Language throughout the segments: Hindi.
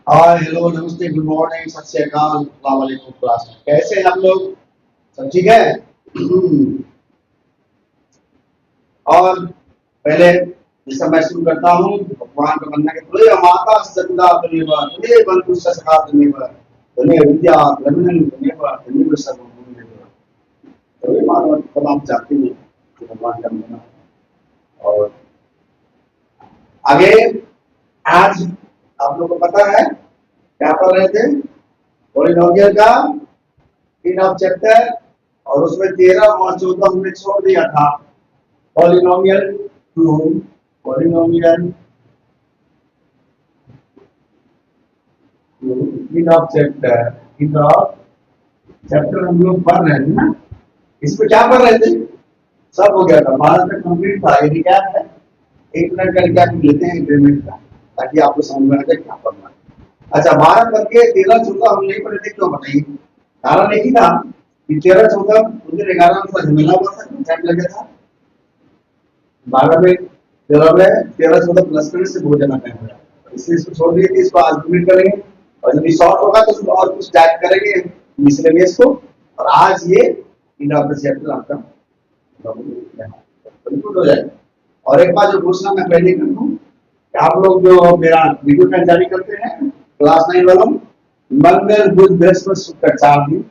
हाय हेलो नमस्ते गुड मॉर्निंग सत श्री अकाल अस्सलाम वालेकुम क्लास में कैसे हैं आप लोग। सब ठीक है। और पहले जिसका मैं शुरू करता हूँ भगवान का वंदना के तुझे माता सदा धन्यवाद तुझे बंधु सखा धन्यवाद तुझे विद्या रमन धन्यवाद धन्यवाद सब धन्यवाद। तो ये मानव तब आप जानते हैं कि भगवान का वंदना। और आगे आज आप लोगों को पता है क्या पढ़ रहे थे पॉलिनोमियल का इन ऑफ चैप्टर। और उसमें 13 और 14 हमने छोड़ दिया था। Polynomial two polynomial two in of chapter हम लोग पढ़ रहे थे ना। इसमें क्या पढ़ रहे थे सब हो गया था 12 तक कंप्लीट था। ये क्या है 1 मिनट का क्या लेते हैं 1 मिनट का ताकि आपको समझ में आ जाए क्या पढ़ना है। अच्छा 12 करके 13 14 हम नहीं पढ़े थे क्यों बताइए। कारण एक ही था कि 13 14 उस दिन 11 में थोड़ा झमेला हुआ था टाइम लगा था। 12 में 13 14 प्लस करने से बहुत ज्यादा टाइम लगा इसलिए इसको छोड़ दिए थे। इसको आज कंप्लीट करेंगे और जब शॉर्ट होगा तो उसमें और कुछ टाइप करेंगे मिसलेनियस को। और आज ये इन ऑफ द चैप्टर आपका कंप्लीट हो जाएगा। और एक बार जो घोषणा मैं पहले कर दूं कि आप लोग जो मेरा वीडियो का जारी करते हैं क्लास 9 वालों मंगल बुध बृहस्पति शुक्र का 4 दिन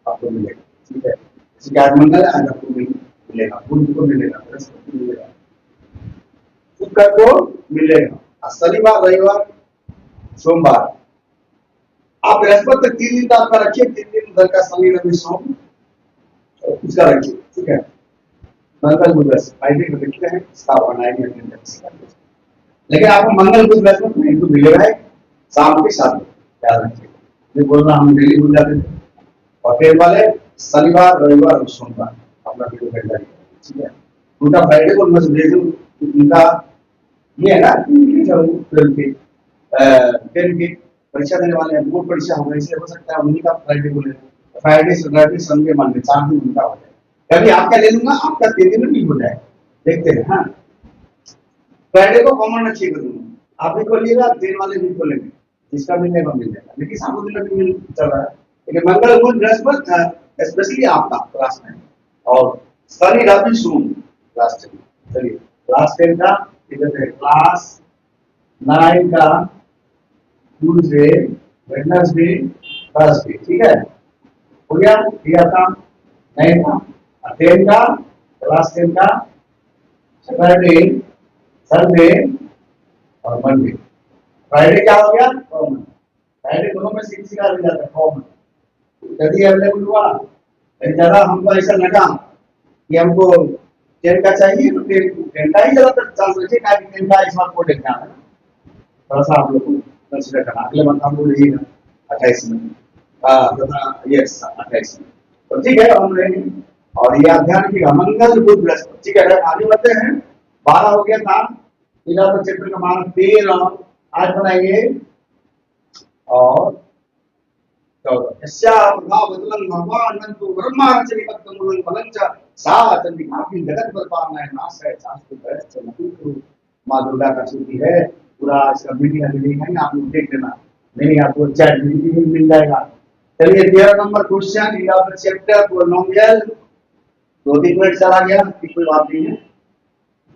आपको मिलेगा। ठीक है इसके आज मंगल आज आपको मिलेगा बुध को मिलेगा बृहस्पति को मिलेगा शुक्र को मिलेगा और शनिवार रविवार सोमवार। आप बृहस्पति तक 3 दिन का आपका रखिए 3 दिन उधर का शनि रवि सोम उसका रखिए। ठीक है मंगल बुध बृहस्पति फ्राइडे को लिखते हैं इसका बनाएंगे लेकिन आपको मंगल बुध बृहस्पति नहीं तो मिलेगा शाम के 7 बजे याद रखिएगा। ये बोलना हम डेली भूल जाते थे। और फिर वाले शनिवार रविवार और सोमवार अपना वीडियो भेज जाएगा। ठीक है उनका फ्राइडे को मत भेजो उनका ये है ना ट्वेल्थ की परीक्षा देने वाले हैं बोर्ड परीक्षा होगा इसलिए हो सकता है उन्हीं का फ्राइडे को ले फ्राइडे सैटरडे संडे मंडे 4 दिन उनका हो जाए। कभी आपका ले लूंगा आपका 3 दिन में भी हो जाए देखते हैं। हाँ फ्राइडे को कॉमन रखिएगा दोनों आप भी खोलिएगा दिन वाले भी खोलेंगे जिसका मिलेगा मिल जाएगा लेकिन सातों दिन में मिल चल रहा है। लेकिन मंगल बुध बृहस्पति स्पेशली आपका क्लास 9 और शनि रवि सोम क्लास 10। चलिए क्लास 10 का इधर है क्लास 9 का ट्यूसडे वेडनेसडे थर्सडे। ठीक है हो गया दिया था 9 का 10 का क्लास 10 का सैटरडे संडे और मंडे। फ्राइडे क्या हो गया कॉमन फ्राइडे दोनों में से किसी का मिल जाता है कॉमन यदि अवेलेबल हुआ लेकिन ज्यादा हमको ऐसा लगा कि हमको 10 का चाहिए तो 10 का ही ज्यादातर चांस रखिएगा कि 10 का इस बार कोड एग्जाम है थोड़ा सा आप लोग को कंसिडर करना अगले मंथ हम लोग रहिएगा 28 में यस 28 में तो ठीक है हम रहेंगे। और ये ध्यान रखिएगा मंगल बुध बृहस्पति। ठीक है आगे बढ़ते हैं 12 हो गया था 11 चैप्टर का मान 13 आज बनाएंगे और 14 यस्या प्रभावदलं भगवानंतु ब्रह्माचरिकत्वं फलंच सा चंडिकापि जगत बलपालनाय नाशय शास्त्र भयश्च नकुल मां दुर्गा का स्तुति है। पूरा इसका वीडियो है आप लोग देख लेना नहीं आपको चैट में मिल जाएगा। चलिए 13 number question in of the chapter polynomial 2-3 minute चला गया कोई बात नहीं है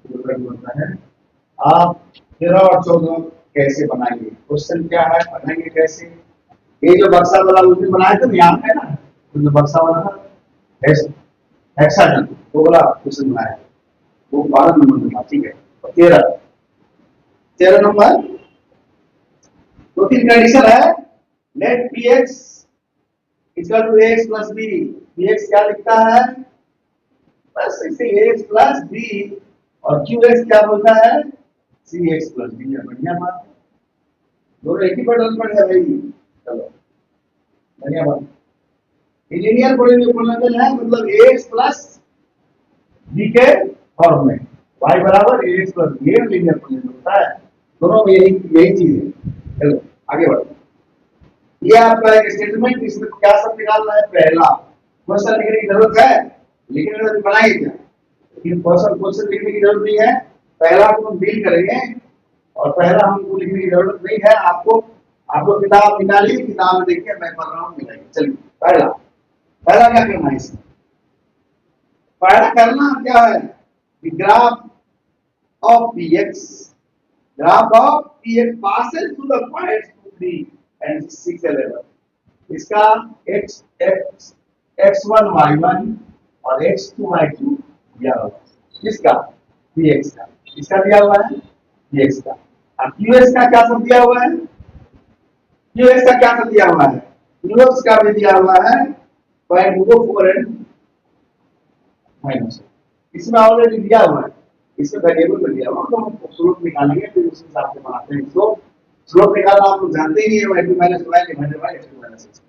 बोलता है। आप 13 और 14 कैसे बनाएंगे क्वेश्चन क्या है बनाएंगे कैसे। ये जो बक्सा वाला उस दिन बनाया था यहाँ है ना जो बक्सा वाला था हेक्सागन वो वाला क्वेश्चन बनाया वो 12 नंबर का। ठीक है 13 नंबर 2-3 कंडीशन है let P X equal to X plus B P X क्या लिखता है बस इसे एक्स प्लस बी और क्यू एक्स क्या बोलता है सी एक्स प्लस बी। बढ़िया बात दोनों एक ही पैटर्न पर है भाई चलो बढ़िया बात। लीनियर पॉलिनोमियल है मतलब ax प्लस b के फॉर्म में y बराबर ax प्लस b ये लीनियर पॉलिनोमियल होता है। दोनों में यही चीज है। चलो आगे बढ़ो ये आपका एक स्टेटमेंट इसमें क्या सब निकालना है पहला क्वेश्चन लिखने की जरूरत है लिखने में बनाएंगे क्या लेकिन क्वेश्चन लिखने की जरूरत नहीं है पहला हम डील करेंगे और पहला हमको लिखने की जरूरत नहीं है आपको आप लोग किताब निकालिए, किताब में देखिए, मैं पढ़ रहा हूँ, निकालिए। चलिए पहला पहला क्या करना है इसमें? पहला करना क्या है? Graph of px, graph of px passes through the points 2, 3 and 6, 11। इसका x x x1 y1 और x2 y2 दिया हुआ है। किसका? px का। इसका दिया हुआ है px का। अब qx का क्या सब दिया हुआ है? qx का क्या सब दिया हुआ है? qx का भी दिया हुआ है 0.04 एंड माइनस। इसमें ऑलरेडी दिया हुआ है, इसमें वेरिएबल में दिया हुआ है, तो हम स्लोप निकालेंगे, फिर उस हिसाब से बनाते हैं। स्लोप स्लोप निकालना आप लोग जानते ही है, y2 minus y divided by x2 minus x।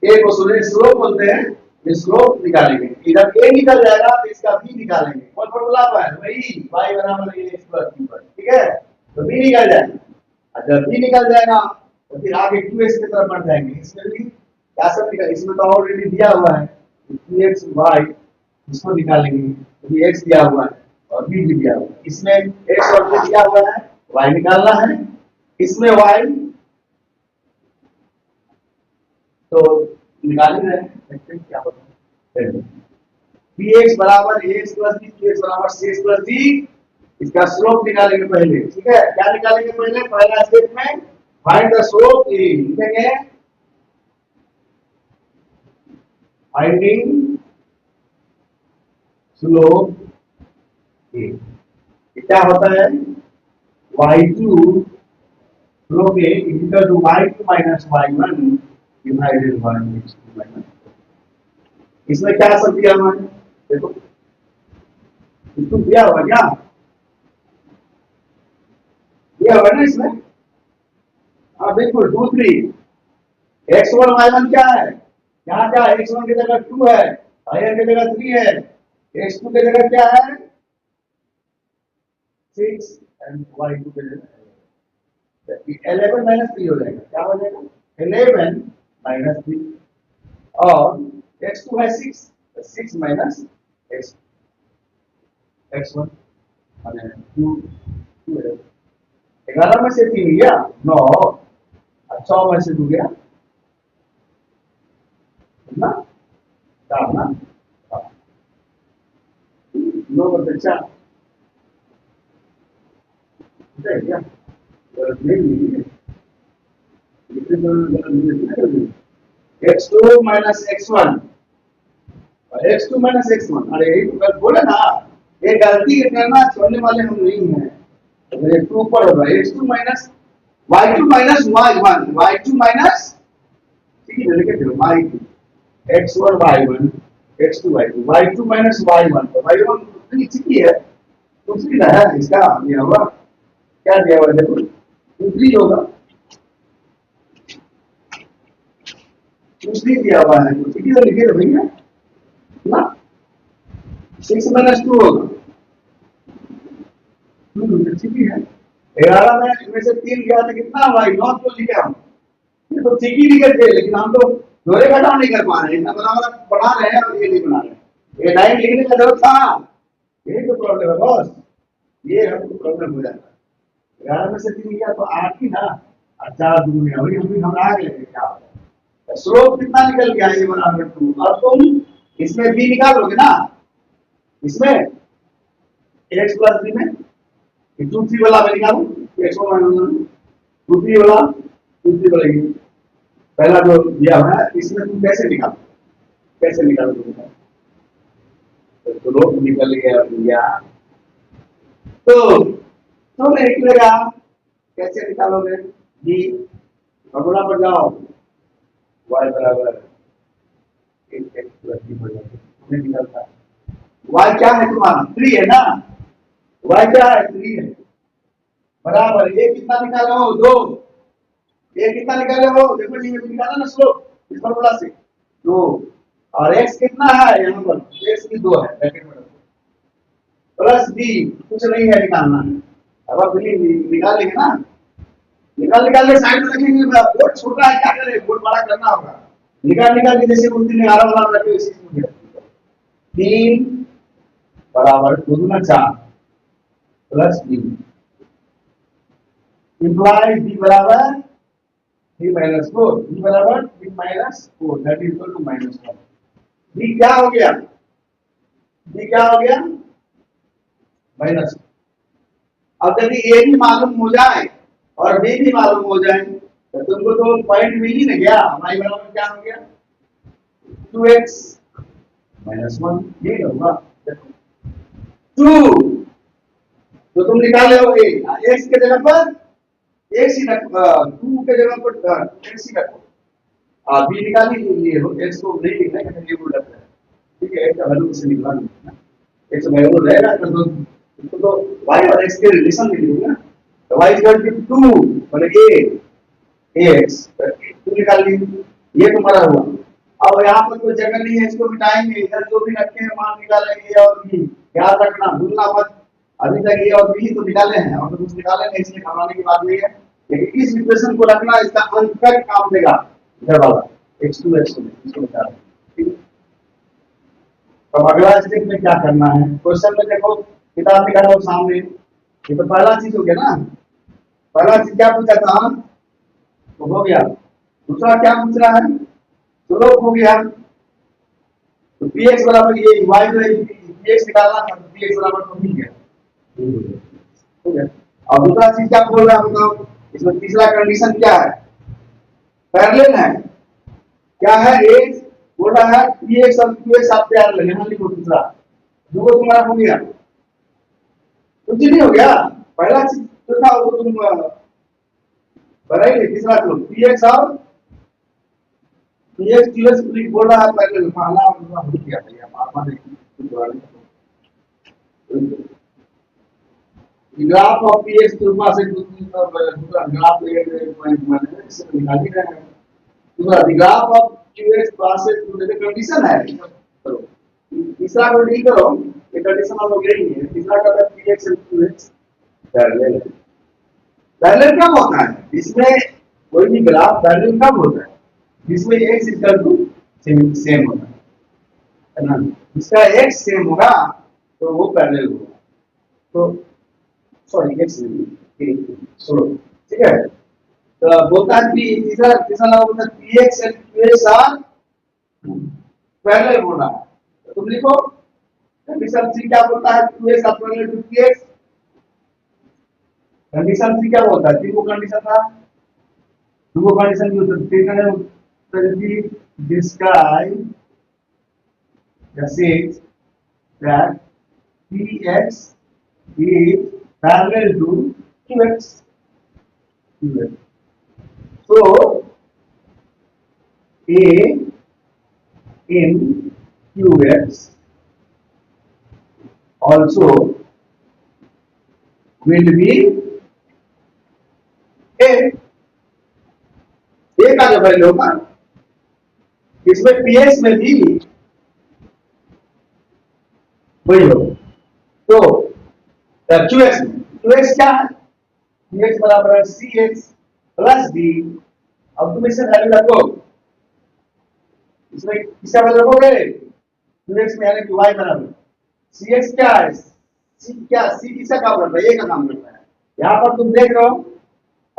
ए को स्लोप बोलते हैं। ये स्लोप निकालेंगे, इधर a निकल जाएगा तो इसका b निकालेंगे। कौन फॉर्मूला पर वही y बराबर ax प्लस b पर, ठीक है? तो b निकल जाएगा, और जब b निकल जाएगा तो फिर आगे qx की तरफ बढ़ जाएंगे। इसमें भी क्या सब निकल, इसमें तो ऑलरेडी दिया हुआ है qx y, इसको निकालेंगे तो ये x दिया हुआ है और b भी दिया हुआ है। इसमें x और b दिया हुआ है, y निकालना है। इसमें y तो निकाल ही रहे हैं, देखते हैं क्या होता है। px बराबर ax प्लस b, qx बराबर cx प्लस d। इसका स्लोप निकालेंगे पहले, ठीक है? क्या निकालेंगे पहले? पहला स्टेप में फाइंड द स्लोप a, लिखेंगे फाइंडिंग स्लोप a। क्या होता है? y2 slope a equal to y2 minus y1 divided by x2 minus. इसमें क्या सब दिया हुआ है? देखो इसको दिया हुआ क्या? दिया हुआ ना इसमें। हाँ बिल्कुल 2 3 x1 y1 क्या है? यहाँ क्या है? x1 की जगह 2 है, y1 की जगह 3 है, x2 की जगह क्या है? 6 एंड y2 की जगह 11 माइनस 3 हो जाएगा। क्या हो जाएगा? 11 माइनस 3, और x2 है 6, 6 माइनस x x1 माने 2 2 11 में से 3 गया 9, 6 में से 2 गया ना 4 ना 9 बटे 4 है क्या? नहीं है, x2 माइनस x1 और x2 माइनस x1। अरे यही तो कल बोले ना, ये गलती करना छोड़ने वाले हम नहीं हैं। अगर x2 ऊपर होगा x2 minus y2 minus y1, y2 minus ठीक है लिखे थे y2 x1 y1 x2 y2 y2 minus y1, तो y1 कितनी चिकी है? दूसरी ना है, इसका दिया हुआ क्या दिया हुआ? देखो दूसरी होगा, दूसरी दिया हुआ है तो ठीक है लिखे थे भैया ना। 6 माइनस 2 होगा, ठीक है। 11 में इनमें से 3 गया तो कितना हुआ? 9 तो लिखे हम, ये तो ठीक ही लिखे थे, लेकिन हम तो जोड़े घटाव नहीं कर पा रहे, इतना बराबर बढ़ा रहे हैं और ये नहीं बना रहे। ये लाइन लिखने का जरूरत था, यही तो प्रॉब्लम है बॉस, ये हमको प्रॉब्लम हो जाता है। 11 में से 3 गया तो 8 ही ना, 4 दूनी अभी हम भी घबरा गए थे क्या होता है। स्लोप कितना निकल गया? ये बराबर 2। अब तुम इसमें b निकालोगे ना, इसमें x प्लस b में 2 3 वाला मैं निकालूं, x1 माइनस 2 3 वाला 2 3 वाला, पहला जो दिया हुआ है इसमें तुम कैसे निकालो, कैसे निकालोगे? तो लोग निकल गया तो नहीं निकलेगा, कैसे निकालोगे? b फॉर्मूला पर जाओ, y बराबर x प्लस b हो जाएगा, तुम्हें निकलता है y क्या है तुम्हारा? 3 है ना, y क्या है? 3 है, बराबर a कितना निकाले हो? 2। a कितना निकाले हो? देखो जी निकाला ना स्लोप इस फॉर्मूला से 2, और x कितना है? यहाँ पर x भी 2 है, ब्रैकेट में प्लस b कुछ नहीं है निकालना है। अब आप निकाल लेंगे ना, निकाल के साइड में रखेंगे, बोर्ड छोटा है क्या करें, बोर्ड बड़ा करना होगा। निकाल के जैसे उस दिन 11 वाला रखे इसी में 3 बराबर 2 गुना 4 प्लस b, इंप्लाइज b बराबर 3 माइनस 4 b बराबर 3 minus 4 that is equal to -1। b क्या हो गया? b क्या हो गया? माइनस। अब यदि a भी मालूम हो जाए और b भी मालूम हो जाए तो तुमको तो पॉइंट मिल ही ना गया। y बराबर क्या हो गया? 2x -1 ये होगा। देखो 2 तो तुम निकाले हो a x के जगह पर x ही रखो, 2 के जगह पर x ही रखो। b निकाली लिए हो, x को नहीं लिखना है, ये बोल रहा है। ठीक है, x का वैल्यू से निकाल देना। x वैल्यू रहेगा तो y और x के रिलेशन में लिखोगे ना। तो y इक्वल टू 2 और a x तो निकाल ली। ये तुम्हारा हुआ। अब यहाँ पर कोई जगह नहीं है, इसको मिटाएंगे, इधर जो भी रखे हैं मान निकालेंगे और b। याद रखना, भूलना मत। अभी तक ये और b तो निकाले हैं और तो कुछ निकाले नहीं, इसलिए घबराने की बात नहीं है। लेकिन इस इक्वेशन को रखना, इसका अंत तक काम देगा। इधर वाला x2 x2 इसको निकाल। ठीक है, तो अगला स्टेप में क्या करना है? क्वेश्चन में देखो, किताब निकालो सामने। ये तो पहला चीज हो गया ना। पहला चीज क्या पूछा था? तो हो गया। दूसरा क्या पूछ रहा है? स्लोप हो गया। तो px बराबर ये y जो है px निकालना था, तो px बराबर तो मिल गया। ठीक है, अब दूसरा चीज क्या बोल रहा है बताओ? इसमें तीसरा कंडीशन क्या है? पैरेलल है। क्या है? एक बोल रहा है px और qx आप पैरेलल, यहां लिखो दूसरा। दो तुम्हारा हो गया, कुछ नहीं हो गया। पहला चीज जो था वो तुम बनाइए। तीसरा चलो px और px qx बोल रहा है पैरेलल, पहला और दूसरा हो गया भैया। मामा देखिए ग्राफ ऑफ px के ऊपर से दूसरा ग्राफ पॉइंट माने से निकाल ही रहे हैं। दूसरा ग्राफ ऑफ qx पास से तो कंडीशन है। करो तीसरा को नहीं करो, ये कंडीशन हम लोग यही है। तीसरा का है px और qx पैरेलल है। पैरेलल कब होता है? इसमें कोई भी ग्राफ पैरेलल कब होता है? जिसमें x इक्वल टू सेम होता है ना। इसका x सेम होगा तो वो पैरेलल होगा। तो सॉरी x सॉरी, ठीक है। तो बोलता है कि तीसरा तीसरा नाम बोलता है px and qx are parallel बोल रहा है। तो तुम लिखो कंडीशन 3 क्या बोलता है? qx are parallel to px। Condition 3 क्या बोलता है? तीन को कंडीशन था, दो कंडीशन की होती है। describe the says that px is parallel to qx. So a in qx also will be a का जो वैल्यू होगा इसमें px में भी वही हो। तो qx क्या है? qx बराबर है cx प्लस d। अब तुम इसे वैल्यू रखो, इसमें किसका वैल्यू रखोगे? qx में यानी कि y बराबर cx क्या है? c क्या? c किसका काम करता है? a का काम करता है। यहाँ पर तुम देख रहे हो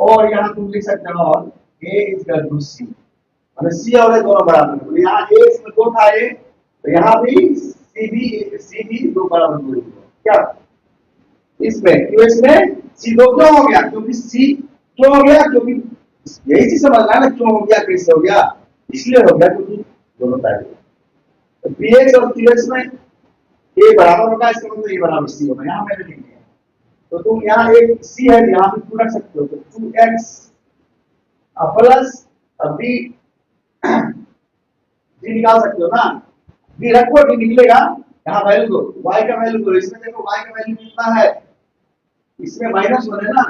और यहाँ तुम लिख सकते हो a इक्वल टू c, मतलब c और a दोनों बराबर है। यहाँ a इसमें दो था a, तो यहाँ भी c भी दो बराबर दो। क्या इसमें qx में c दो क्यों हो गया? क्योंकि c क्यों हो गया? क्योंकि यही चीज समझना है ना, क्यों हो गया, कैसे हो गया। इसलिए हो गया क्योंकि दोनों पैरेलल। तो px और qx में a बराबर होगा, इसका मतलब a बराबर c होगा। यहाँ मैंने लिख दिया। तो तुम यहाँ एक c है, यहाँ पे तू रख सकते हो। तो 2x प्लस b निकाल सकते हो ना। b रखो, b निकलेगा। यहाँ वैल्यू दो, y का वैल्यू दो। इसमें देखो y का वैल्यू कितना है? इसमें माइनस होने ना,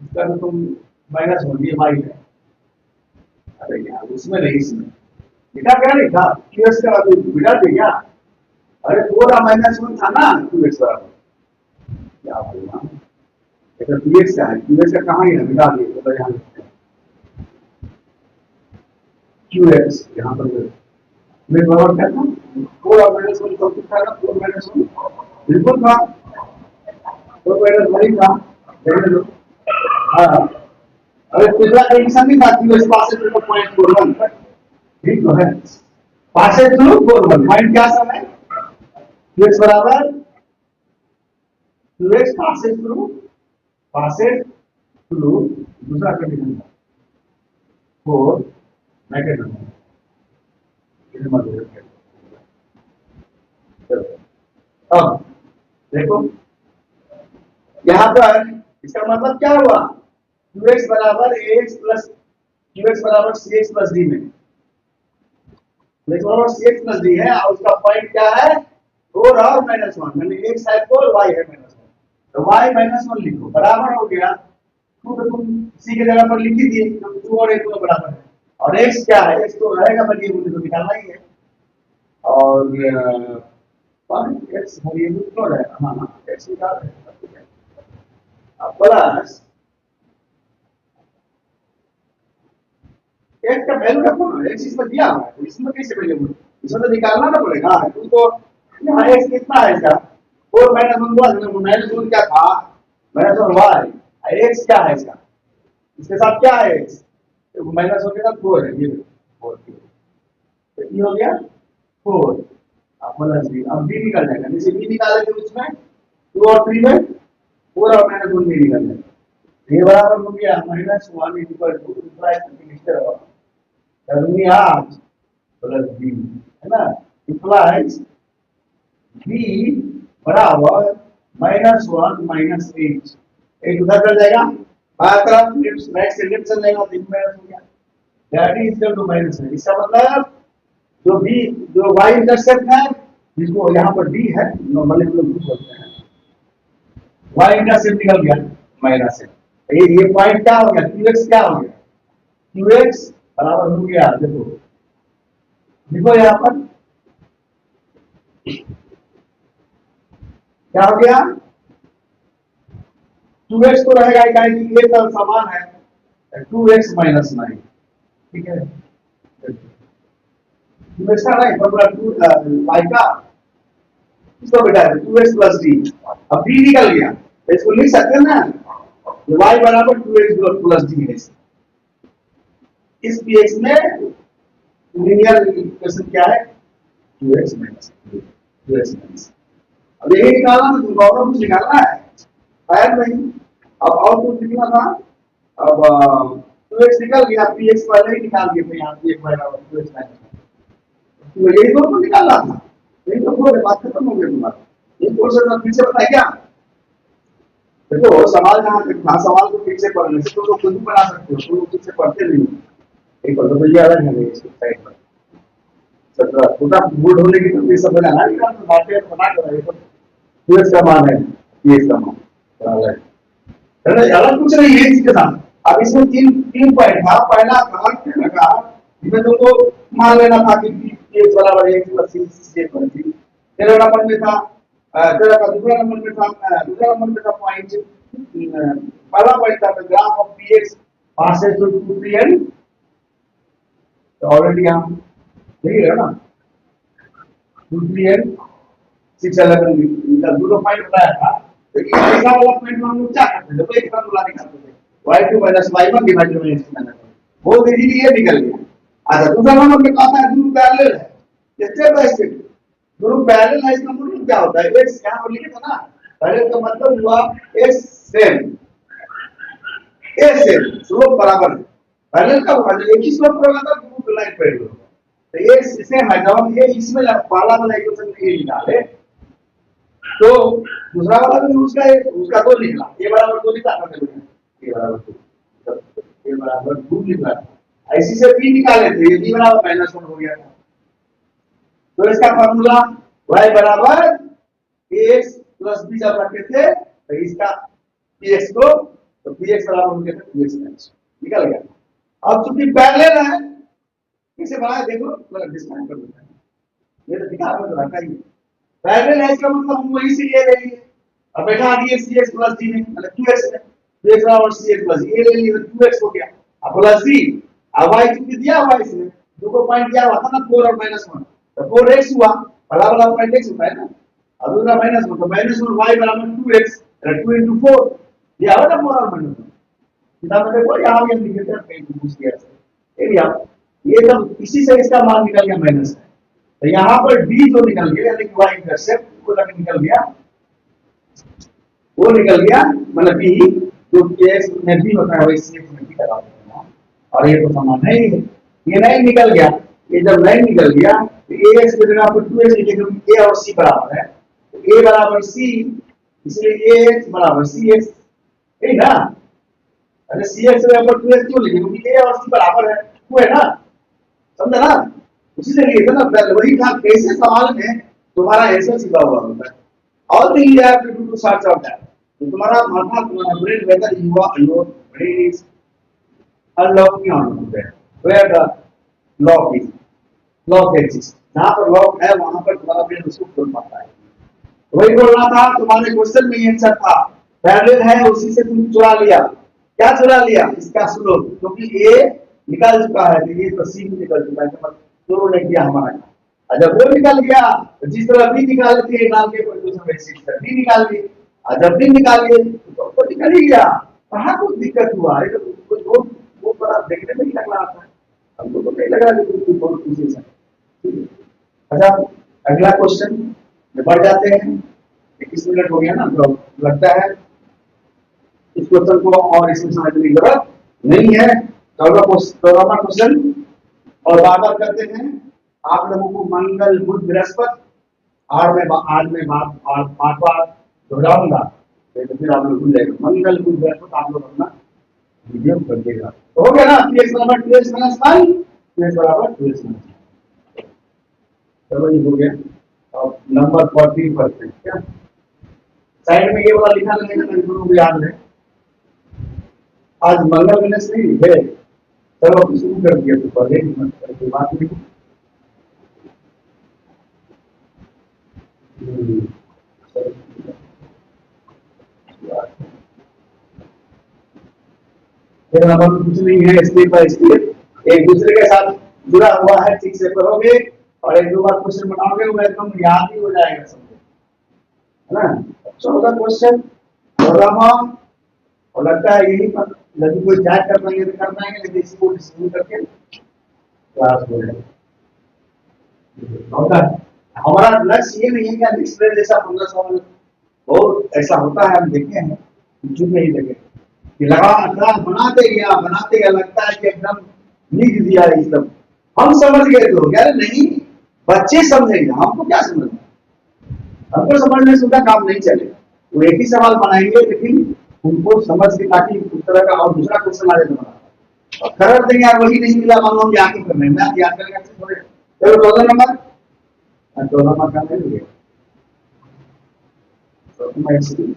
इसका तो तुम माइनस हो दिए y है। अरे यार उसमें नहीं, इसमें लिखा क्या लिखा? qx का वैल्यू बिठा दे क्या? अरे पूरा -1 था ना qx बराबर। क्या बोलना है? px का है, qx का कहाँ है? बिठा दिए। तो यहाँ qx यहाँ पर मैं बराबर क्या था? 4 और -1 तो कितना था? 4 -1 बिल्कुल था। 4 -1 था। हाँ अरे पिछला कंडीशन नहीं था कि इस पास से पॉइंट 41 ठीक तो है पास से थ्रू 41 पॉइंट क्या सब है x बराबर 2x पास से थ्रू दूसरा कंडीशन था 4 ब्रैकेट में अब देखो यहां पर इसका मतलब क्या हुआ qx बराबर ax प्लस qx बराबर cx प्लस d में बराबर cx प्लस d है और उसका पॉइंट क्या है 4 और -1 यानी x है 4 y है -1 तो y -1 लिखो बराबर हो गया 2 तो तुम c की जगह पर लिख ही दिए तो 2 और 1 दोनों बराबर है और x क्या है x तो रहेगा बट ये मुझे तो निकालना ही है और x वेरिएबल तो है हां x निकाल रहे हैं अब प्लस x का वैल्यू रखो ना x इसमें दिया हुआ है इसमें कैसे वेरिएबल इसमें तो निकालना ना पड़ेगा तुमको यहाँ x कितना है इसका 4 -1 क्या था -1 y x क्या है इसका इसके साथ क्या है x तो माइनस हो गया 4 है ये 4 तो ये हो गया 4 अब प्लस b अब b निकल जाएगा जैसे b निकाले थे उसमें 2 और 3 में 4 और -1 भी निकल जाएगा ये बराबर हो गया -1 इक्वल टू दूसरा मिस्टर टर्मिनल प्लस b है ना इम्प्लाइज b बराबर -1 -8 एक उधर कर जाएगा बाहर तरफ राइट से लेफ्ट चल जाएगा तो माइनस हो गया दैट इज इक्वल टू -8 इसका मतलब जो b जो y इंटरसेप्ट है जिसको यहाँ पर d है नॉर्मली हम लोग बोलते हैं y इंटरसेप्ट निकल गया माइनस से ये पॉइंट क्या हो गया qx क्या हो गया qx बराबर हो गया देखो देखो यहाँ पर क्या हो गया 2x तो रहेगा ही कि ये तो समान है 2x -9 ठीक है 2x का नहीं फॉर्मूला 2 y का इसको बेटा 2x प्लस d अब d निकल गया तो इसको लिख सकते हैं ना y बराबर 2x प्लस d है इस px में लीनियर इक्वेशन क्या है 2x -2x अब यही निकालना है तुमको और कुछ निकालना है शायद नहीं अब और कुछ लिखना था अब 2x निकल गया px पहले ही निकाल दिए थे यहाँ पे 1 बराबर 2x तो यही तो निकालना था यही तो पूरे बात खत्म हो गई तुम्हारा एक क्वेश्चन में पीछे बताया क्या देखो सवाल जहाँ तक था सवाल को ठीक से पढ़ने से तो खुद ही बना सकते हो तुम ठीक से पढ़ते नहीं एक बार तो ये अलग है इस साइड पर सत्रह पूरा बोर्ड होने की तो ये सब बनाना है तो बातें बना कर रहे हो ये समान है ये समान बराबर है अलग कुछ नहीं है इसके साथ अब इसमें तीन पॉइंट था पहला कहा इसमें तुमको मान लेना था कि x बराबर x plus c plus d तेरा नंबर में था तेरा का दूसरा नंबर में था पॉइंट पहला पॉइंट था graph of px passes through 2 3 तो ऑलरेडी हम यही है ना 2 3 6 11 इनका दोनों पॉइंट बताया था लेकिन ऐसा वाला पॉइंट हम लोग क्या करते थे एक फॉर्मूला निकालते थे y2 y1 divided bye x बहुत इजीली ये निकल गया अच्छा दूसरा नंबर में कहता है दोनों पैरेलल है स्टेप बाय स्टेप दोनों पैरेलल है इसका मतलब क्या होता है x यहां पर लिखे था ना पैरेलल का मतलब हुआ x same a same slope बराबर है पैरेलल का मतलब एक ही स्लोप होगा तो दो लाइन पैरेलल तो ये सेम है जब ये इसमें पहला वाला इक्वेशन ये निकाले तो दूसरा वाला भी उसका दो निकला a बराबर 2 लिखा था a बराबर 2 लिखा ऐसी से b निकाले थे ये b बराबर -1 हो गया था तो इसका फार्मूला y बराबर ax प्लस b जब रखे थे तो इसका px को तो px बराबर हो गया था px निकल गया अब चूंकि पैरेलल है इसे बनाया देखो थोड़ा डिस्काउंट कर देता है ये तो दिखा रहा है रखा ही पैरेलल है इसका मतलब हम वही से ले लेंगे अब बैठा दिए cx प्लस d में मतलब 2x में 2x बराबर cx प्लस ये ले लिए 2x हो गया अब प्लस d अब y चूंकि दिया हुआ इसमें दो को पॉइंट दिया हुआ था ना 4 और -1 तो 4x हुआ पहला वाला पॉइंट x होता है ना अब दूसरा -1 तो -1 y बराबर 2x 2 4 ये आया था 4 और -1 किताब में देखो यहाँ भी इंडिकेटर कहीं पूछ दिया ये भी आप ये जब इसी से इसका मान निकल गया माइनस है तो यहाँ पर डी जो निकल गया यानी कि वाई इंटरसेप्ट वो निकल गया मतलब बी जो केस में बी होता है वैसे में बी लगा देना और ये तो समान है ये नहीं निकल गया ये जब नहीं निकल गया तो ए एक्स की जगह पर 2x लिखेंगे क्योंकि ए और सी बराबर है तो ए बराबर सी इसलिए ए एक्स बराबर सी एक्स ठीक ना अरे सी एक्स बराबर 2x क्यों लिखे क्योंकि ए और सी बराबर है 2 है ना समझा ना उसी से लिए था ना वही था कैसे सवाल में तुम्हारा आंसर सीधा हुआ होता है all thing you have to do to sort out that तो तुम्हारा माथा तुम्हारा brain whether you are alone brain is unlock नहीं होता है where the lock exists जहाँ पर लॉक है वहाँ पर तुम्हारा ब्रेन उसको खोल पाता है वही बोलना था तुम्हारे क्वेश्चन में आंसर था पैरेलल है उसी से तुम चुरा लिया क्या चुरा लिया इसका स्लोप क्योंकि ए निकल चुका है तो ये तो सी भी निकल चुका है मतलब दोनों ने किया हमारा जब वो निकल गया तो जिस तरह बी निकाले थे नाम के प्रोड्यूसर में सिक्स बी निकाल लिए और जब बी निकालिए तो निकल ही गया कहाँ कुछ दिक्कत हुआ है तो कुछ वो बड़ा देखने में ही लग रहा था हमको तो नहीं लग रहा कि कुछ बहुत खुशी से अच्छा अगला क्वेश्चन बढ़ जाते हैं 21 मिनट हो गया ना तो लगता है इस क्वेश्चन को और इसमें समझने की जरूरत नहीं है 14वां क्वेश्चन और बार करते हैं आप लोगों को मंगल बुध बृहस्पति आज मैं बात दोहराऊंगा तो फिर आप लोग भूल जाएगा मंगल बुध बृहस्पति आप लोग अपना वीडियो कर देगा तो हो गया ना px बराबर 2x माइनस 5 px बराबर 2x माइनस चलो ये हो गया अब नंबर 14 पर क्या साइड में ये वाला लिखा लगेगा मेरे को याद है आज मंगल दिवस नहीं है चलो शुरू कर दिया तो पहले की बात नहीं फिर नंबर कुछ नहीं है स्टेप बाय स्टेप एक दूसरे के साथ जुड़ा हुआ है ठीक से करोगे और एक दो बार क्वेश्चन बनाओगे वो एकदम याद ही हो जाएगा सबको है ना 14 क्वेश्चन 14वां और लगता है यही पर यदि कोई जांच कर पाएंगे तो कर पाएंगे लेकिन इसी को डिस्ट्रीब्यूट करके क्लास हो जाएगा होता है हमारा लक्ष्य ये नहीं है कि डिस्प्ले जैसा 15 साल बहुत ऐसा होता है हम देखे हैं चुप नहीं लगे कि लगातार बनाते गया लगता है कि एकदम लिख दिया एकदम हम समझ गए तो यार नहीं बच्चे समझेंगे हमको क्या समझना हमको समझने से उनका काम नहीं चलेगा वो एक ही सवाल बनाएंगे लेकिन उनको समझ के ताकि उस तरह का और दूसरा क्वेश्चन आ जाए और कर देंगे यार वही नहीं मिला मान लो कि आगे करने में आप याद करेंगे थोड़े चलो 14 नंबर 14 नंबर का नहीं लिया तो मैं इसलिए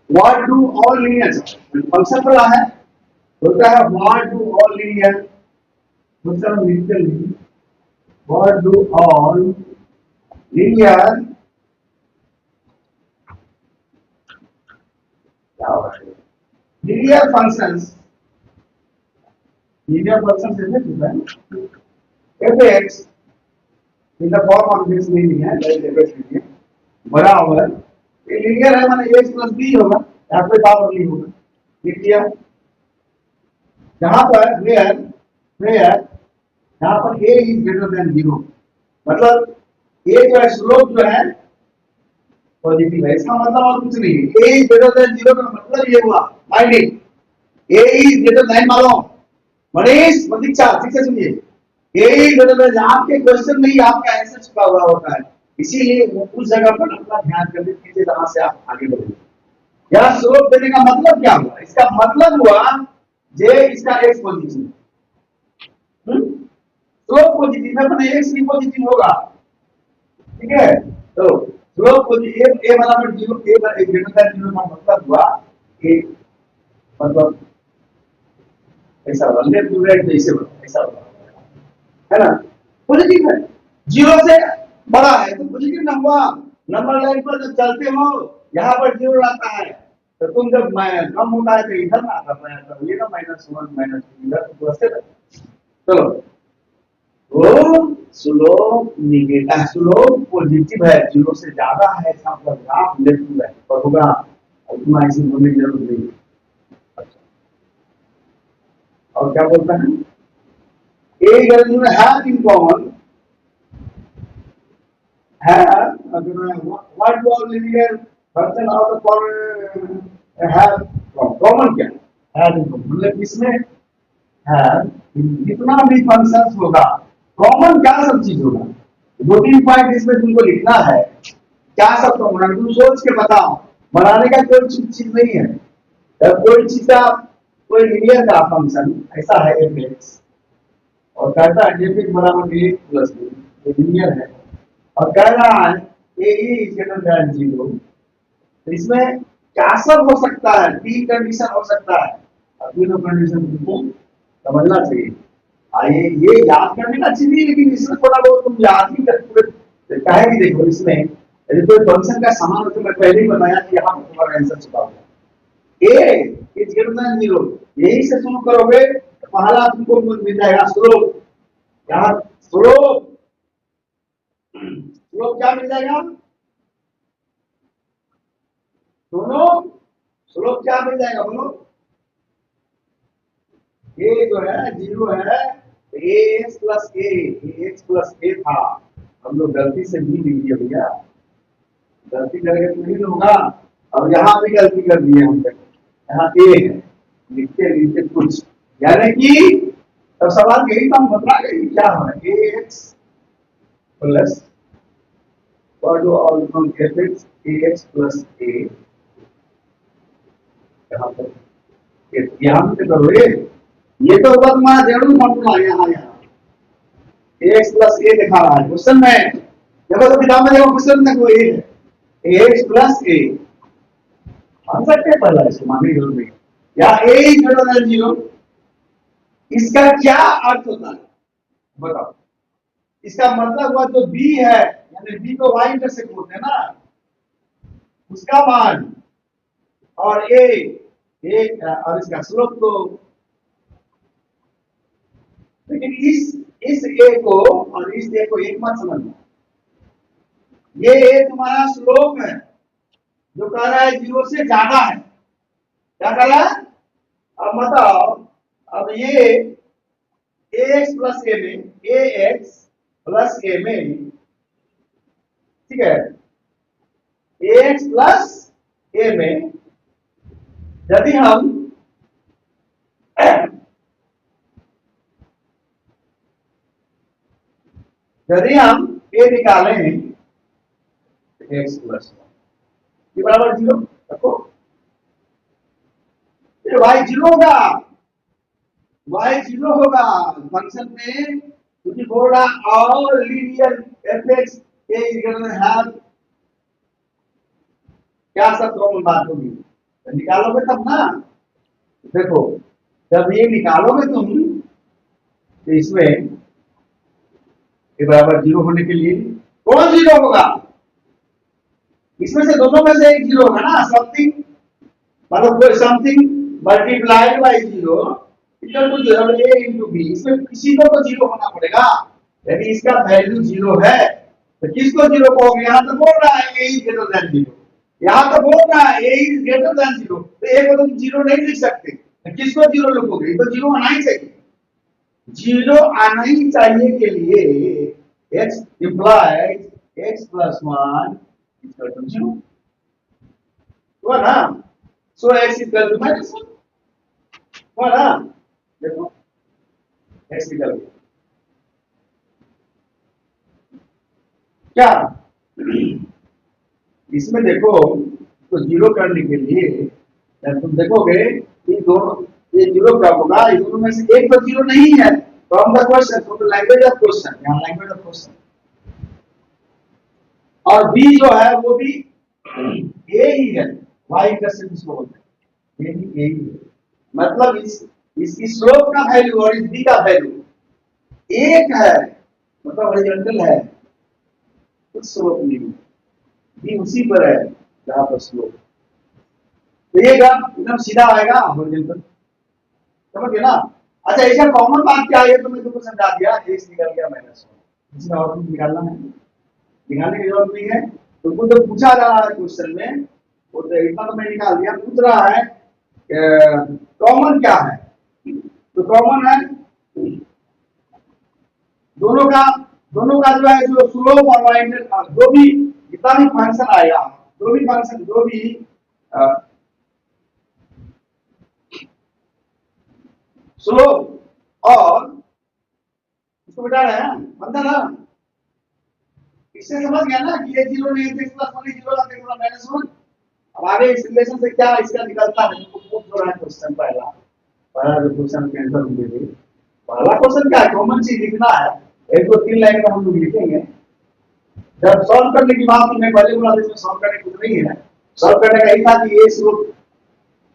What do all linears function पढ़ा है होता है what do all linear मतलब लिखते हैं what do all linear क्या होगा linear functions is fx in the form of this linear बराबर ये लीनियर है माने x प्लस b होगा यहाँ पे पावर नहीं होगा लिख दिया यहाँ पर वेयर यहाँ पर a इज ग्रेटर देन 0 मतलब a जो है स्लोप जो है पॉजिटिव है इसका मतलब और कुछ नहीं है a इज ग्रेटर देन 0 का मतलब ये हुआ mind it a is greater than मानो मनीष प्रतीक्षा ठीक से सुनिए a इज ग्रेटर देन आपके क्वेश्चन में ही आपका आंसर छुपा हुआ होता है इसीलिए वो उस जगह पर अपना ध्यान केंद्रित कीजिए जहां से आप आगे बढ़ेंगे यह स्लोप देने का मतलब क्या हुआ इसका मतलब हुआ जे इसका x पॉजिटिव स्लोप पॉजिटिव है मतलब x भी पॉजिटिव होगा ठीक है तो स्लोप पॉजिटिव a बराबर 0 a बराबर ग्रेटर देन 0 का मतलब हुआ a मतलब ऐसा लेफ्ट टू राइट जैसे ऐसा है ना पॉजिटिव है 0 से बड़ा है तो पॉजिटिव नंबर लाइन पर जब चलते हो यहाँ पर 0 आता है तो तुम जब कम होता है तो इधर ना आता है तो ये ना -1 -2 इधर तो बसते चलो वो स्लोप निगेटिव, स्लोप पॉजिटिव है, जीरो से ज्यादा है, इसका मतलब ग्राफ नेगेटिव है और होगा, उतना ऐसे बोलने की जरूरत नहीं है। अच्छा, और क्या बोलता है, एक have in common have what was linear person of the foreign have common क्या have in common, मतलब इसमें have जितना भी फंक्शंस होगा कॉमन क्या सब चीज होगा, दो तीन पॉइंट इसमें तुमको लिखना है, क्या सब कॉमन तुम सोच के बताओ, बनाने का कोई चीज नहीं है, कोई चीज का कोई लिनियर का फंक्शन ऐसा है एफ एक्स और कहता है एफ एक्स बराबर ए प्लस बी, ये लिनियर है और कह रहा है ए इज ग्रेटर देन जीरो, तो इसमें क्या सब हो सकता है, तीन कंडीशन हो सकता है, और तीनों कंडीशन तुमको समझना चाहिए। आइए ये याद करने का चाहिए, लेकिन इसमें थोड़ा बहुत तुम याद ही कर पूरे कहेगी। देखो इसमें यदि कोई फंक्शन का समान हो तो मैं पहले ही बताया कि यहाँ पर तुम्हारा आंसर छुपा हुआ है, ए इज ग्रेटर देन जीरो, यही से शुरू करोगे तो पहला तुमको मिल जाएगा स्लोप, यहाँ स्लोप, स्लोप क्या मिल जाएगा, दोनों स्लोप क्या मिल जाएगा बोलो, ये जो है जीरो है, ए एक्स प्लस ए था, हम लोग गलती से भी लिख दिए भैया, गलती करेंगे तो नहीं होगा, और यहाँ भी गलती कर दी है हमने, यहाँ ए है, लिखते लिखते कुछ, यानी कि तब सवाल यही तो हम बता गए क्या हो रहा है, ए एक्स प्लस एफ एक्स ए एक्स प्लस ए, यहाँ पे करो ये तो होगा तुम्हारा जरूर फॉर्मूला, यहाँ एक्स प्लस ए दिखा रहा है क्वेश्चन में, देखो तो किताब में देखो क्वेश्चन में कोई है एक्स प्लस ए, आंसर क्या पहला इसको मानने की जरूरत नहीं, या ए इज ग्रेटर देन जीरो, इसका क्या अर्थ होता है बताओ, इसका मतलब हुआ जो बी है, यानी बी को वाई इंटरसेक्ट बोलते हैं ना, उसका मान और ए और इसका स्लोप को, लेकिन इस ए को और इस ए को एक मत समझना, ये ए तुम्हारा स्लोप है जो कह रहा है जीरो से ज्यादा है, क्या कह रहा है, अब बताओ, अब ये एक्स प्लस ए में, ए एक्स प्लस ए में, ठीक है, ए एक्स प्लस ए में यदि हम ए निकालें एक्स प्लस ये बराबर जीरो रखो, फिर वाई जीरो होगा, वाई जीरो होगा फंक्शन में, क्योंकि बोल रहा all linear F x A have, क्या सब कॉमन बात होगी, तो निकालोगे तब ना, देखो जब ये निकालोगे तुम तो इसमें ये बराबर जीरो होने के लिए कौन जीरो होगा, इसमें से दोनों में से एक जीरो होगा ना, समथिंग मतलब कोई something multiplied by zero equal to zero, A into B, इसमें किसी को तो जीरो होना पड़ेगा, यदि इसका वैल्यू जीरो है तो किसको जीरो कहोगे, यहाँ तो बोल रहा है ए इज ग्रेटर देन जीरो, यहाँ तो बोल रहा है ए इज ग्रेटर देन जीरो, तो ए को तुम जीरो नहीं लिख सकते, तो किसको जीरो लिखोगे, तो जीरो आना ही चाहिए, जीरो आना ही चाहिए के लिए x implies x plus 1 equal to 0 हुआ ना, so x equal to minus 1 हुआ ना, देखो x निकल गया क्या, इसमें देखो तो जीरो करने के लिए तुम देखोगे ये दोनों, ये जीरो क्या होगा, ये दोनों में से एक तो जीरो नहीं है, from the question, from the language of question, यहाँ लैंग्वेज ऑफ क्वेश्चन, और बी जो है वो भी ए ही है, वाई इंटरसेप्ट इसको बोलते हैं, ये भी ए ही है, मतलब इसकी स्लोप का वैल्यू और इस बी का वैल्यू एक है, मतलब हॉरिजॉन्टल है, कुछ स्लोप नहीं, बी उसी पर है जहां पर स्लोप, तो ये ग्राफ एकदम सीधा आएगा हॉरिजॉन्टल, समझ गए ना, अच्छा, इसका कॉमन बात क्या है तो मैं तुमको समझा दिया, एक्स निकल गया -1, इसमें और कुछ निकालना है, निकालने की जरूरत नहीं है। तुमको जो पूछा जा रहा है क्वेश्चन में वो तो इतना तो मैं निकाल दिया, पूछ रहा है कॉमन क्या है, तो कॉमन है दोनों का जो है, जो स्लोप और वाइड जो भी जितना भी फंक्शन आएगा, जो भी फंक्शन जो भी स्लोप और इसको बिठा रहे हैं बंदा ना, इससे समझ गया ना कि ये जीरो नहीं है, प्लस वन जीरो है, -1। अब आगे इस रिलेशन से क्या इसका निकलता है, तो पूछ रहा है क्वेश्चन पहला, पहला जो क्वेश्चन के आंसर हम देंगे, पहला क्वेश्चन क्या है, कॉमन चीज लिखना है, एक को 3 लाइन में हम लोग लिखेंगे। जब सॉल्व करने की बात मैं पहले बोला था, इसमें सॉल्व करने कुछ नहीं है, सॉल्व करने का यही था कि ये स्लोप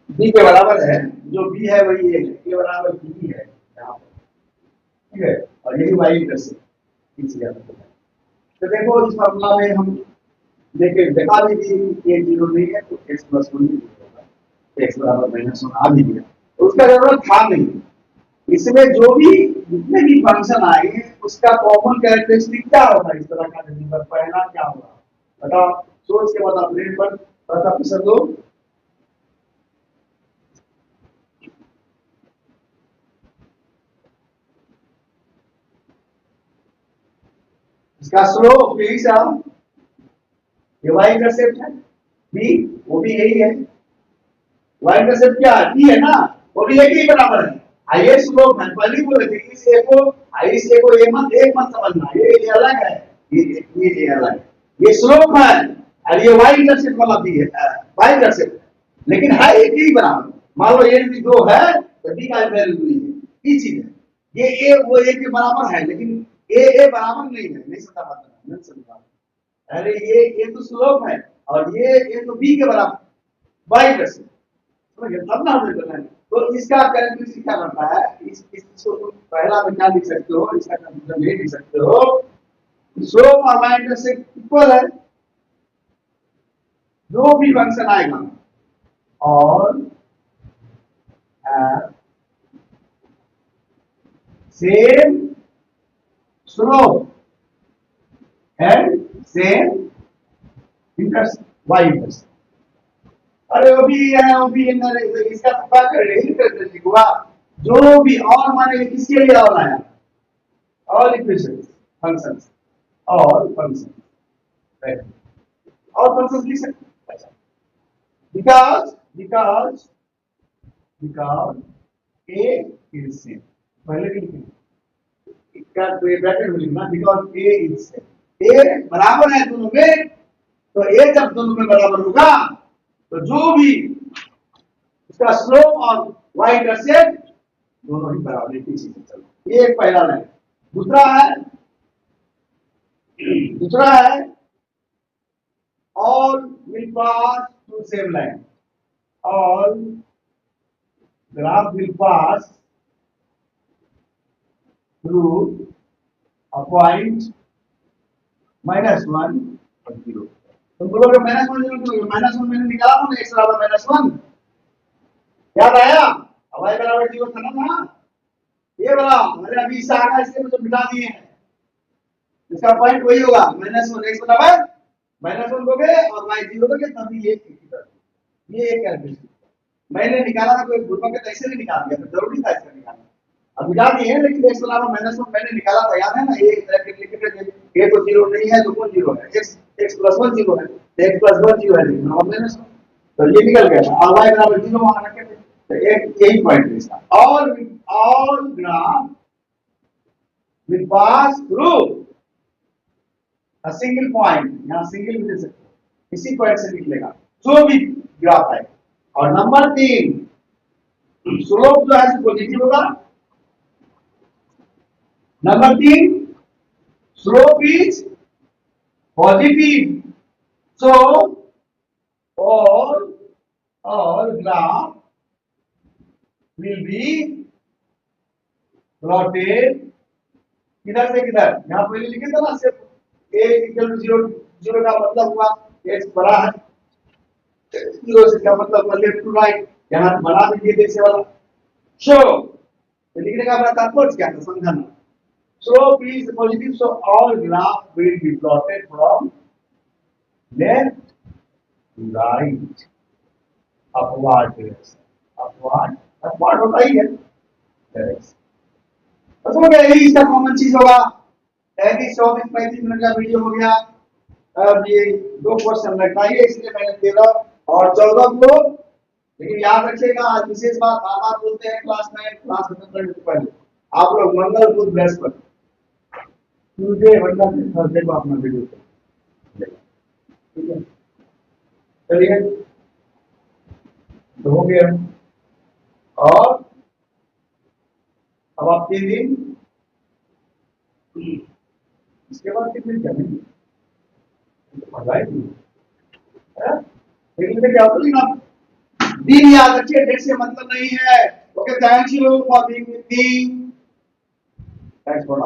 बी के बराबर है, जो बी है वही ए के बराबर बी है यहाँ पर, ठीक है, और यही वाई इंटरसेप्ट इसी का मतलब है। तो देखो इस फॉर्मूला में हम लेके दिखा भी दिए कि ये जीरो नहीं है, तो x प्लस 1 होगा, x बराबर -1 आ भी गया, तो उसका जरूरत था नहीं। इसमें जो भी जितने भी फंक्शन आएंगे उसका कॉमन कैरेक्टरिस्टिक क्या होगा, इस तरह का नंबर पहला क्या होगा, बताओ, सोच के बताओ, ब्रेन पर थोड़ा सा दो। इसका स्लोप यही सा, ये वाई इंटरसेप्ट है, बी वो भी यही है, वाई इंटरसेप्ट क्या है, बी है ना, वो भी एक ही बराबर है, आइए स्लोप है, पहले बोले थे इस ए को, इस ए को ए मत एक मत समझना, ये अलग है, ये अलग है, ये स्लोप है और ये वाई इंटरसेप्ट वाला भी है, वाई इंटरसेप्ट, लेकिन है एक ही बराबर। मान लो ये भी 2 है तो बी का वैल्यू 2 है, ये चीज है, ये ए वो ए के बराबर है, लेकिन ए बराबर नहीं है, नहीं समझा बात, नहीं समझा, अरे ये तो स्लोप है और ये तो बी के बराबर, वाई इंटरसेप्ट, तब ना हमने करना है। तो इसका कैरेक्टरिस्टिक क्या बनता है, इसको पहला में क्या लिख सकते हो, इसका कंक्लूजन ये लिख सकते हो, स्लोप और वाई इंटरसेप्ट इक्वल है, जो भी फंक्शन आएगा और same slope and same intercept, Y intercept, अरे वो भी है, वो भी है, इसका पता कर इंटरसेप्ट हुआ, जो भी और माने किसके लिए और आया, all equations functions, all functions, right, all functions लिख सकते हैं, because a is same, पहले भी लिखेंगे इसका तो ये ब्रैकेट में लिखना, because a is same, a बराबर है दोनों में, तो a जब दोनों में बराबर होगा तो जो भी इसका स्लोप और y इंटरसेप्ट दोनों ही बराबर है, किसी से चलो, ये एक पहला लाइन। दूसरा है all will pass through same line, all graph will pass through a point -1 और 0, तुम बोलोगे -1 0, -1 मैंने निकाला था ना, x बराबर -1, याद आया, अब y बराबर 0 था ना, ये वाला मैंने अभी इससे आगा इसके में तो मिटा दिए हैं, इसका पॉइंट वही होगा, -1 x बराबर -1 दोगे और y 0 दोगे, तभी ये एक कैलकुलेशन मैंने निकाला था, कोई ग्रुप के ऐसे नहीं निकाल दिया, तो जरूरी था इसका निकालना, अब मिटा दिए हैं, लेकिन x बराबर -1 मैंने निकाला था, याद है ना, ये ब्रैकेट लिख के, ये तो 0 नहीं है तो कौन 0 है, x प्लस 1 0 है, x प्लस 1 0 है, लेकिन और -1 तो ये निकल गया, और y बराबर 0 वहां रखे थे, तो एक यही पॉइंट है इसका, all graph will pass through a single point, यहाँ सिंगल भी दे सकते हो, इसी पॉइंट से निकलेगा जो भी ग्राफ है, और नंबर 3 स्लोप जो है पॉजिटिव होगा, number 3 slope is positive, so all graph will be plotted किधर से किधर, यहाँ पहले लिखे था ना, सिर्फ a इक्वल टू 0, 0 का मतलब हुआ x बड़ा है, 0 से क्या मतलब हुआ लेफ्ट टू राइट, यहाँ बना दीजिए जैसे वाला, शो तो लिखने का अपना तात्पर्य क्या था, समझाना। So P is positive, so all graph will be plotted from left to right, upward direction, upward होता ही है direction। बस हो गया, यही इसका कॉमन चीज होगा। 34-35 मिनट का वीडियो हो गया। अब ये 2 क्वेश्चन रखाइए, इसलिए मैंने 13 और 14 को, लेकिन याद रखिएगा आज विशेष बात, बात बोलते हैं क्लास में, क्लास खत्म करने से पहले आप लोग मंगल बुध बृहस्पति ट्यूजडे वेडनेसडे थर्सडे को अपना वीडियो ठीक है। चलिए तो हो गया। और अब आप 3 दिन, इसके बाद कितने चलेंगे लेकिन क्या होता है आप दिन याद रखिए, डेट से मतलब नहीं है। Okay, thank you for being with me, thanks for